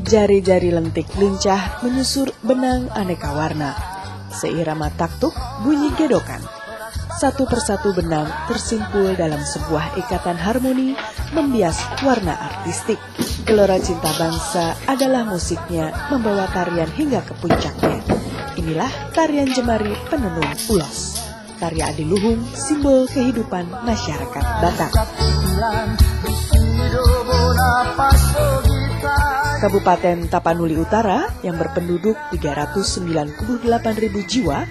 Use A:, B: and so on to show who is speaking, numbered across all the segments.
A: Jari-jari lentik lincah menyusur benang aneka warna. Seirama taktuk bunyi gedokan. Satu persatu benang tersimpul dalam sebuah ikatan harmoni membias warna artistik. Gelora Cinta Bangsa adalah musiknya membawa tarian hingga ke puncaknya. Inilah tarian jemari penenun ulos. Tari adiluhung, simbol kehidupan masyarakat Batak. Kabupaten Tapanuli Utara yang berpenduduk 398.000 jiwa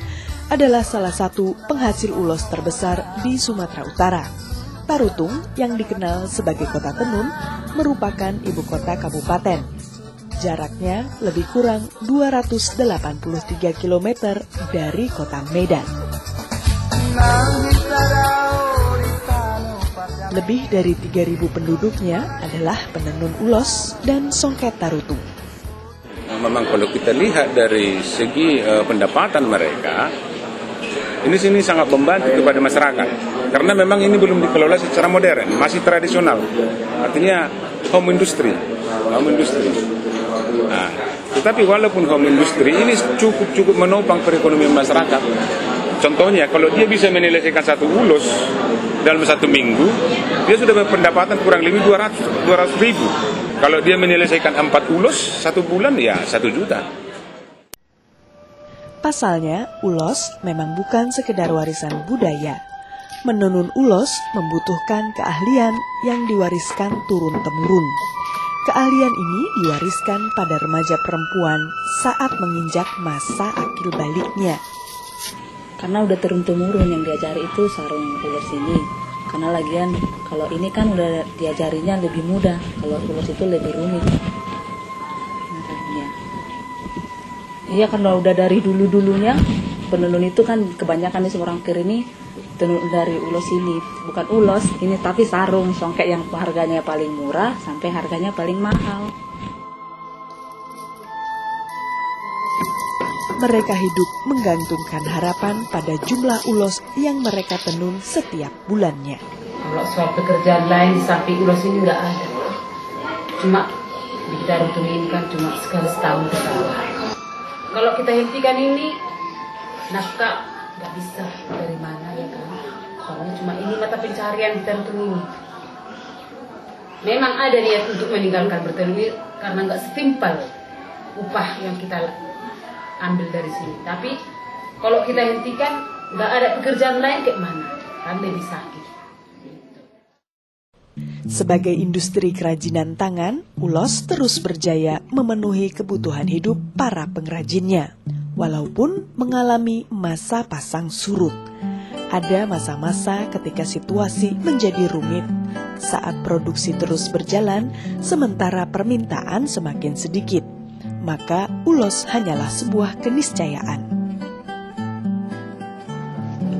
A: adalah salah satu penghasil ulos terbesar di Sumatera Utara. Tarutung yang dikenal sebagai kota tenun merupakan ibu kota kabupaten. Jaraknya lebih kurang 283 km dari kota Medan. Lebih dari 3.000 penduduknya adalah penenun ulos dan songket tarutung.
B: Memang kalau kita lihat dari segi pendapatan mereka, ini sini sangat membantu kepada masyarakat. Karena memang ini belum dikelola secara modern, masih tradisional. Artinya home industry. Nah, tetapi walaupun home industry ini cukup menopang perekonomian masyarakat. Contohnya, kalau dia bisa menyelesaikan satu ulos dalam satu minggu, dia sudah berpendapatan kurang lebih 200 ribu. Kalau dia menyelesaikan 4 ulos satu bulan, ya 1 juta.
A: Pasalnya, ulos memang bukan sekedar warisan budaya. Menenun ulos membutuhkan keahlian yang diwariskan turun-temurun. Keahlian ini diwariskan pada remaja perempuan saat menginjak masa akil baliknya.
C: Karena udah turun-temurun yang diajari itu sarung ulos ini. Karena lagian kalau ini kan udah diajarinya lebih mudah, kalau ulos itu lebih rumit. Makanya. Iya, kalau udah dari dulu-dulunya penenun itu kan kebanyakan di seorang kiri ini tenun dari ulos ini. Bukan ulos ini tapi sarung songket yang harganya paling murah sampai harganya paling mahal.
A: Mereka hidup menggantungkan harapan pada jumlah ulos yang mereka tenun setiap bulannya.
D: Kalau soal pekerjaan lain di samping ulos ini nggak ada. Cuma di tarutung ini kan cuma sekali setahun ke sawah. Kalau kita hentikan ini, nafkah nggak bisa dari mana ya kan. Soalnya cuma ini mata pencarian di tarutung ini. Memang ada niat untuk meninggalkan bertenun karena nggak setimpal upah yang kita ambil dari sini. Tapi kalau kita hentikan, nggak ada pekerjaan lain kayak mana, kan lebih sakit.
A: Sebagai industri kerajinan tangan, ulos terus berjaya memenuhi kebutuhan hidup para pengrajinnya, walaupun mengalami masa pasang surut. Ada masa-masa ketika situasi menjadi rumit, saat produksi terus berjalan, sementara permintaan semakin sedikit. Maka ulos hanyalah sebuah keniscayaan.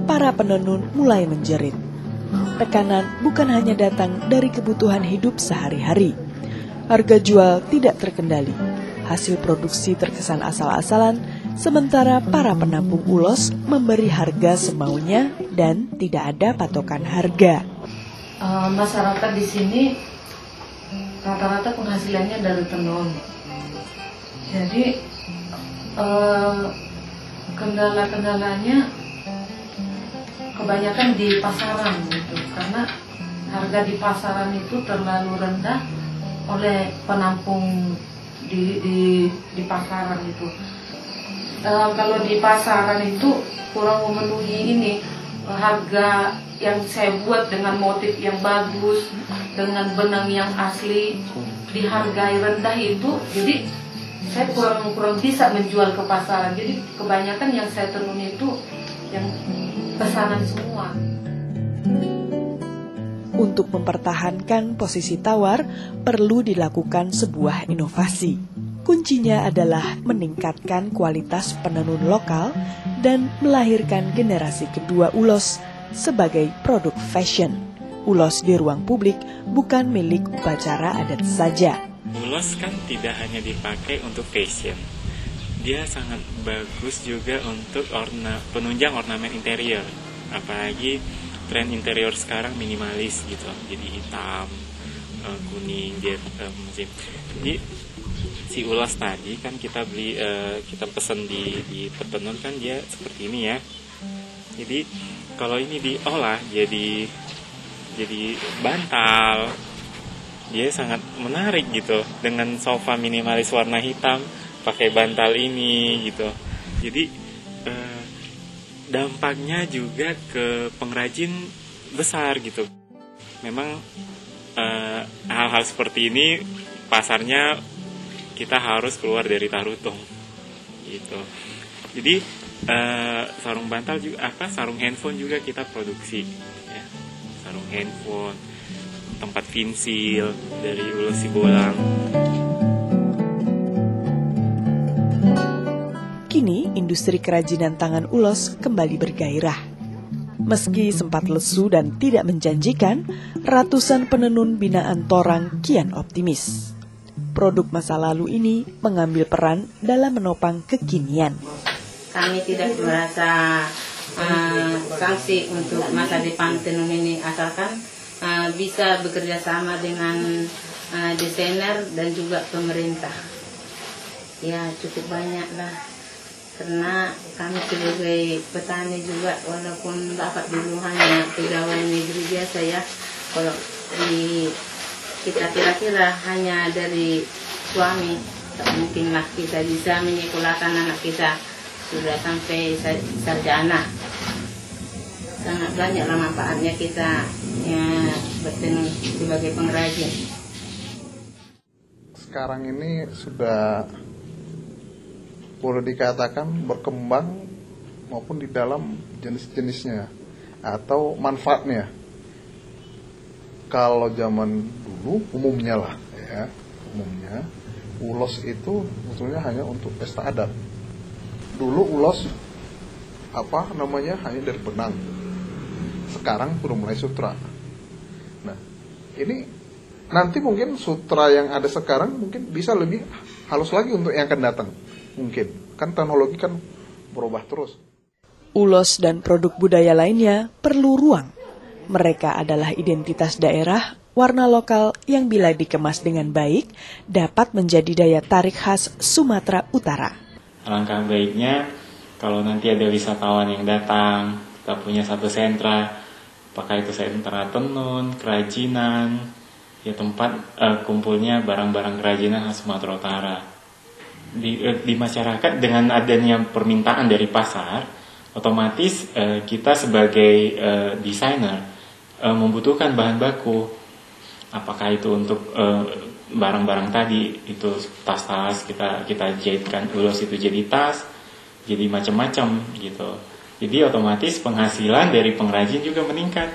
A: Para penenun mulai menjerit. Tekanan bukan hanya datang dari kebutuhan hidup sehari-hari. Harga jual tidak terkendali. Hasil produksi terkesan asal-asalan, sementara para penampung ulos memberi harga semaunya dan tidak ada patokan harga.
E: Masyarakat di sini rata-rata penghasilannya dari tenun. Jadi kendala-kendalanya kebanyakan di pasaran gitu, karena harga di pasaran itu terlalu rendah oleh penampung di pasaran itu. Kalau di pasaran itu kurang memenuhi ini harga yang saya buat dengan motif yang bagus, dengan benang yang asli, dihargai rendah itu, jadi saya kurang bisa menjual ke pasaran. Jadi kebanyakan yang saya tenun itu yang pesanan semua.
A: Untuk mempertahankan posisi tawar, perlu dilakukan sebuah inovasi. Kuncinya adalah meningkatkan kualitas penenun lokal dan melahirkan generasi kedua ulos sebagai produk fashion. Ulos di ruang publik bukan milik upacara adat saja.
F: Ulos kan tidak hanya dipakai untuk fashion, dia sangat bagus juga untuk penunjang ornamen interior. Apalagi tren interior sekarang minimalis gitu, jadi hitam, kuning, jadi si ulos tadi kan kita beli, kita pesen di petenun kan dia seperti ini ya. Jadi kalau ini diolah jadi bantal, dia sangat menarik gitu dengan sofa minimalis warna hitam pakai bantal ini gitu. Jadi dampaknya juga ke pengrajin besar gitu. Memang hal-hal seperti ini pasarnya kita harus keluar dari Tarutung gitu. Jadi sarung bantal juga sarung handphone juga kita produksi ya. Sarung handphone, tempat pensil dari ulos Sibolang.
A: Kini industri kerajinan tangan ulos kembali bergairah. Meski sempat lesu dan tidak menjanjikan, ratusan penenun binaan Torang kian optimis. Produk masa lalu ini mengambil peran dalam menopang kekinian.
G: Kami tidak merasa sanksi untuk masa depan tenun ini, asalkan bisa bekerja sama dengan desainer dan juga pemerintah. Ya cukup banyak lah, karena kami sebagai petani juga walaupun dapat dulu hanya pegawai negeri biasa ya, kalau kita kira-kira hanya dari suami, tak mungkinlah kita bisa menyekolahkan anak kita sudah sampai sarjana. Sangat banyaklah manfaatnya kita bertenun sebagai pengrajin.
H: Sekarang ini sudah boleh dikatakan berkembang maupun di dalam jenis-jenisnya atau manfaatnya. Kalau zaman dulu umumnya ulos itu sebetulnya hanya untuk pesta adat. Dulu ulos hanya dari benang. Sekarang sudah mulai sutra. Nah, ini nanti mungkin sutra yang ada sekarang mungkin bisa lebih halus lagi untuk yang akan datang. Mungkin kan teknologi kan berubah terus.
A: Ulos dan produk budaya lainnya perlu ruang. Mereka adalah identitas daerah, warna lokal yang bila dikemas dengan baik dapat menjadi daya tarik khas Sumatera Utara.
F: Alangkah baiknya kalau nanti ada wisatawan yang datang, kita punya satu sentra, apakah itu sentra tenun, kerajinan, ya tempat kumpulnya barang-barang kerajinan khas Sumatera Utara. Di masyarakat dengan adanya permintaan dari pasar, otomatis kita sebagai desainer membutuhkan bahan baku. Apakah itu untuk barang-barang tadi, itu tas-tas kita jahitkan ulos itu jadi tas, jadi macam-macam gitu. Jadi otomatis penghasilan dari pengrajin juga meningkat.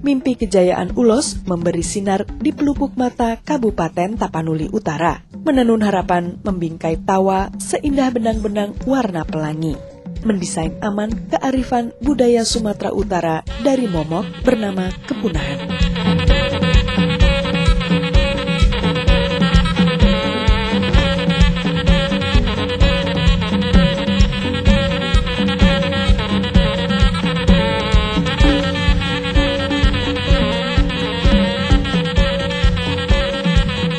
A: Mimpi kejayaan ulos memberi sinar di pelupuk mata Kabupaten Tapanuli Utara. Menenun harapan membingkai tawa seindah benang-benang warna pelangi. Mendesain aman kearifan budaya Sumatera Utara dari momok bernama kepunahan.